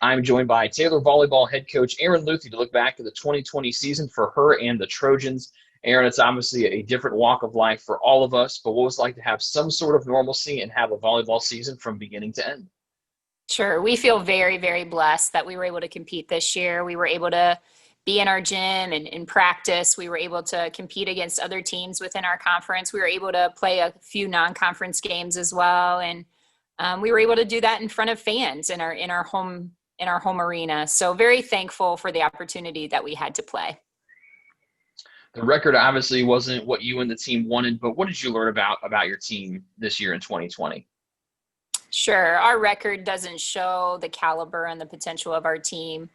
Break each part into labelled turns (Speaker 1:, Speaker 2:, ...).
Speaker 1: I'm joined by Taylor Volleyball head coach Erin Luthy to look back at the 2020 season for her and the Trojans. Erin, it's obviously a different walk of life for all of us, but what was it like to have some sort of normalcy and have a volleyball season from beginning to end?
Speaker 2: Sure. We feel very, very blessed that we were able to compete this year. We were able to be in our gym and in practice. We were able to compete against other teams within our conference. We were able to play a few non-conference games as well, and we were able to do that in front of fans in our home arena. So very thankful for the opportunity that we had to play.
Speaker 1: The record obviously wasn't what you and the team wanted, but what did you learn about your team this year in 2020?
Speaker 2: Sure. Our record doesn't show the caliber and the potential of our team.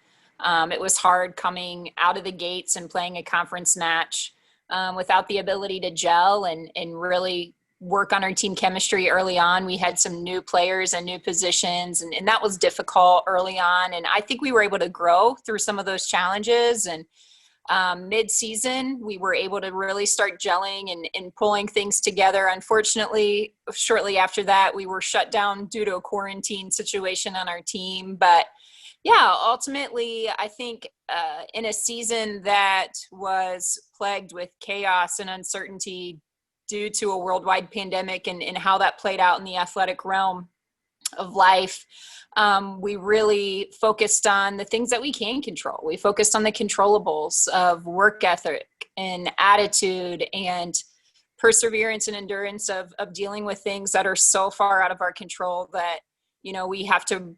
Speaker 2: It was hard coming out of the gates and playing a conference match without the ability to gel and really work on our team chemistry early on. We had some new players and new positions, and that was difficult early on. And I think we were able to grow through some of those challenges. And mid-season, we were able to really start gelling and pulling things together. Unfortunately, shortly after that, we were shut down due to a quarantine situation on our team. But yeah, ultimately, I think in a season that was plagued with chaos and uncertainty due to a worldwide pandemic and how that played out in the athletic realm of life, we really focused on the things that we can control. We focused on the controllables of work ethic and attitude and perseverance and endurance of dealing with things that are so far out of our control that, we have to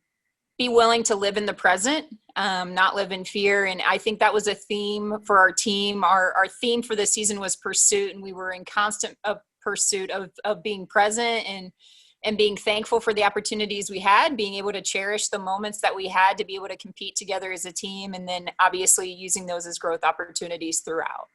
Speaker 2: be willing to live in the present, not live in fear. And I think that was a theme for our team. Our theme for the season was pursuit, and we were in constant pursuit of being present and being thankful for the opportunities we had, being able to cherish the moments that we had to be able to compete together as a team, and then obviously using those as growth opportunities throughout.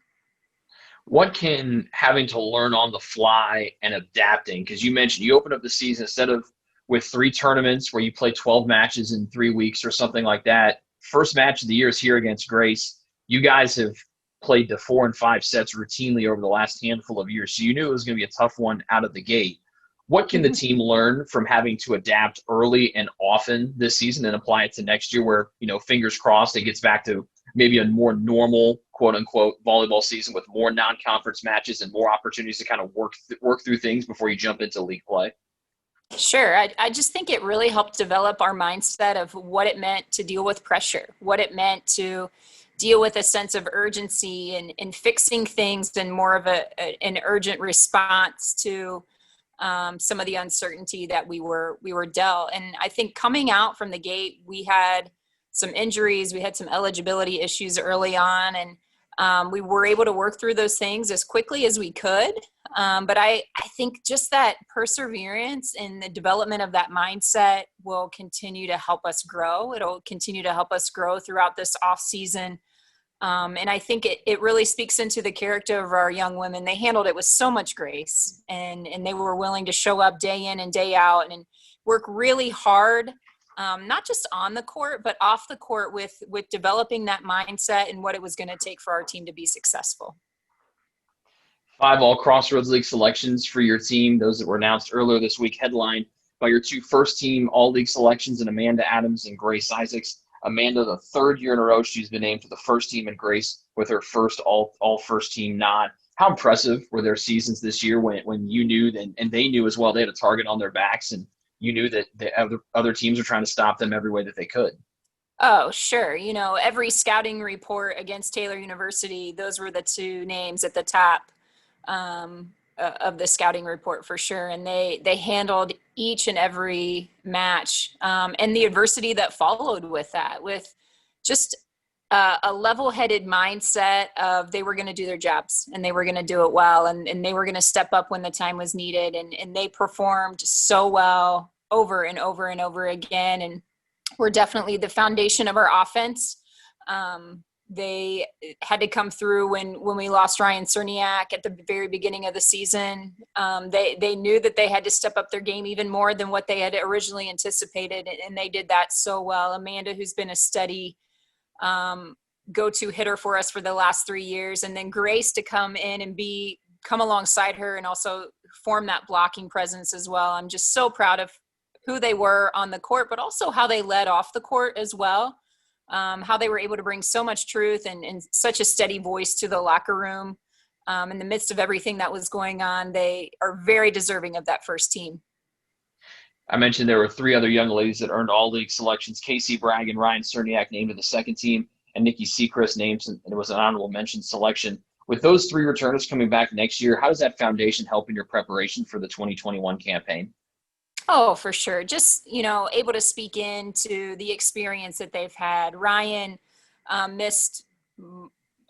Speaker 1: What can having to learn on the fly and adapting, because you mentioned you opened up the season instead of with 3 tournaments where you play 12 matches in 3 weeks or something like that. First match of the year is here against Grace. You guys have played the 4 and 5 sets routinely over the last handful of years, so you knew it was going to be a tough one out of the gate. What can the team learn from having to adapt early and often this season and apply it to next year where, fingers crossed, it gets back to maybe a more normal, quote unquote, volleyball season with more non-conference matches and more opportunities to kind of work through things before you jump into league play?
Speaker 2: Sure. I just think it really helped develop our mindset of what it meant to deal with pressure, what it meant to deal with a sense of urgency and fixing things in more of an urgent response to some of the uncertainty that we were dealt. And I think coming out from the gate, we had some injuries, we had some eligibility issues early on, and we were able to work through those things as quickly as we could. But I think just that perseverance and the development of that mindset will continue to help us grow. It'll continue to help us grow throughout this off season. And I think it really speaks into the character of our young women. They handled it with so much grace, and they were willing to show up day in and day out and work really hard, not just on the court, but off the court with developing that mindset and what it was going to take for our team to be successful.
Speaker 1: 5 all Crossroads League selections for your team, those that were announced earlier this week, headlined by your 2 first-team all-league selections in Amanda Adams and Grace Isaacs. Amanda, the 3rd year in a row she's been named to the first team, and Grace with her first all first team nod. How impressive were their seasons this year when you knew and they knew as well they had a target on their backs, and you knew that the other teams were trying to stop them every way that they could?
Speaker 2: Oh, sure. Every scouting report against Taylor University, those were the 2 names at the top of the scouting report for sure. And they handled each and every match and the adversity that followed with that, with just a level-headed mindset of they were going to do their jobs and they were going to do it well, and they were going to step up when the time was needed. And they performed so well over and over and over again. And were definitely the foundation of our offense. They had to come through when we lost Ryan Cerniak at the very beginning of the season. They knew that they had to step up their game even more than what they had originally anticipated, and they did that so well. Amanda, who's been a steady go-to hitter for us for the last 3 years, and then Grace to come in and come alongside her and also form that blocking presence as well. I'm just so proud of who they were on the court, but also how they led off the court as well. How they were able to bring so much truth and such a steady voice to the locker room in the midst of everything that was going on. They are very deserving of that first team.
Speaker 1: I mentioned there were 3 other young ladies that earned all-league selections. Casey Bragg and Ryan Cerniak named to the second team, and Nikki Seacrest named, and it was an honorable mention selection. With those 3 returners coming back next year, how does that foundation help in your preparation for the 2021 campaign?
Speaker 2: Oh, for sure. Just, able to speak into the experience that they've had. Ryan missed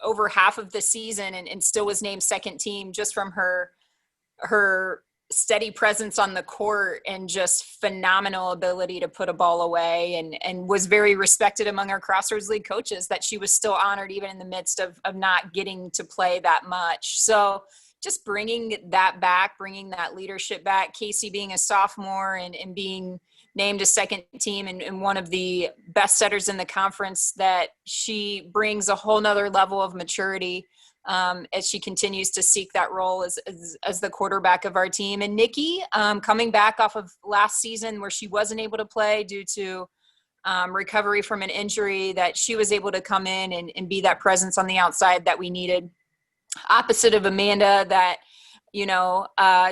Speaker 2: over half of the season and still was named second team just from her steady presence on the court and just phenomenal ability to put a ball away, and was very respected among our Crossroads League coaches that she was still honored even in the midst of not getting to play that much. So just bringing that back, bringing that leadership back, Casey being a sophomore and being named a second team and one of the best setters in the conference, that she brings a whole nother level of maturity as she continues to seek that role as the quarterback of our team. And Nikki, coming back off of last season where she wasn't able to play due to recovery from an injury, that she was able to come in and be that presence on the outside that we needed. Opposite of Amanda, that,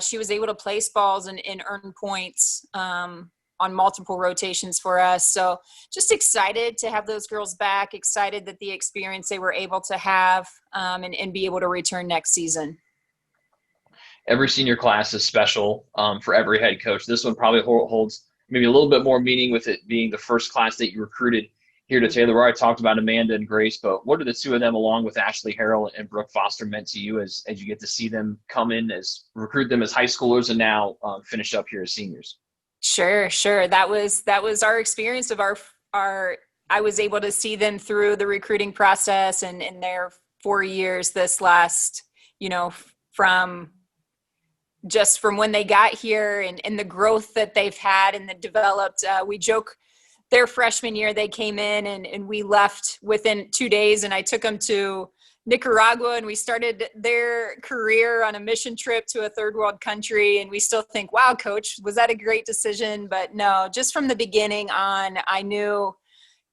Speaker 2: she was able to place balls and earn points on multiple rotations for us. So just excited to have those girls back, excited that the experience they were able to have and be able to return next season.
Speaker 1: Every senior class is special for every head coach. This one probably holds maybe a little bit more meaning with it being the first class that you recruited here to Taylor. We already talked about Amanda and Grace, but what are the 2 of them, along with Ashley Harrell and Brooke Foster, meant to you as you get to see them come in, as recruit them as high schoolers and now finish up here as seniors?
Speaker 2: Sure. That was our experience of our I was able to see them through the recruiting process and in their 4 years this last, from when they got here and the growth that they've had and the developed. We joke their freshman year, they came in and we left within 2 days, and I took them to Nicaragua, and we started their career on a mission trip to a third world country. And we still think, wow, coach, was that a great decision? But no, just from the beginning on, I knew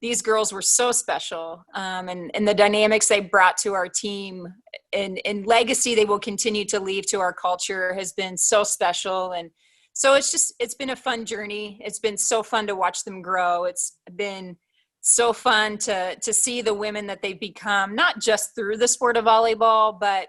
Speaker 2: these girls were so special. And the dynamics they brought to our team and legacy they will continue to leave to our culture has been so special. And so it's been a fun journey. It's been so fun to watch them grow. It's been so fun to see the women that they've become, not just through the sport of volleyball, but,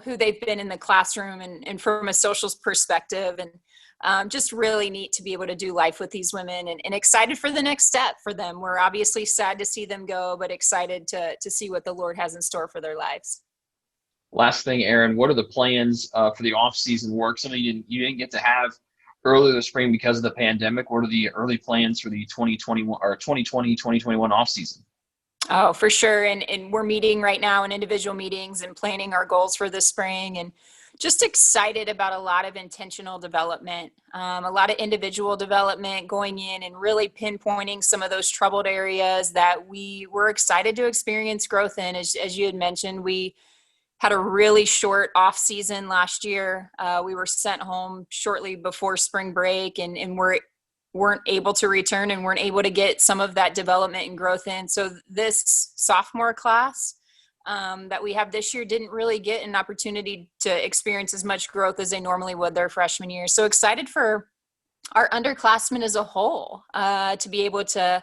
Speaker 2: who they've been in the classroom and from a social perspective. And just really neat to be able to do life with these women and excited for the next step for them. We're obviously sad to see them go, but excited to see what the Lord has in store for their lives.
Speaker 1: Last thing, Erin, what are the plans for the off-season work? Something you didn't get to have earlier this spring because of the pandemic. What are the early plans for the 2021 or 2020-2021 off-season?
Speaker 2: Oh, for sure. And we're meeting right now in individual meetings and planning our goals for the spring, and just excited about a lot of intentional development, a lot of individual development, going in and really pinpointing some of those troubled areas that we were excited to experience growth in. As you had mentioned, we had a really short off season last year. We were sent home shortly before spring break and weren't able to return and weren't able to get some of that development and growth in. So this sophomore class that we have this year didn't really get an opportunity to experience as much growth as they normally would their freshman year. So excited for our underclassmen as a whole to be able to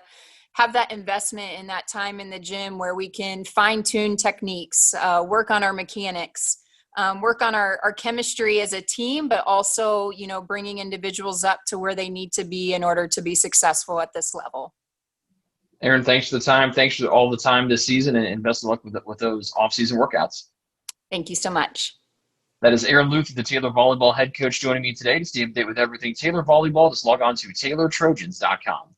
Speaker 2: have that investment in that time in the gym where we can fine-tune techniques, work on our mechanics, work on our chemistry as a team, but also, bringing individuals up to where they need to be in order to be successful at this level.
Speaker 1: Erin, thanks for the time. Thanks for all the time this season, and best of luck with those off-season workouts.
Speaker 2: Thank you so much.
Speaker 1: That is Erin Luthy, the Taylor Volleyball head coach, joining me today to stay up to date with everything Taylor Volleyball. Just log on to TaylorTrojans.com.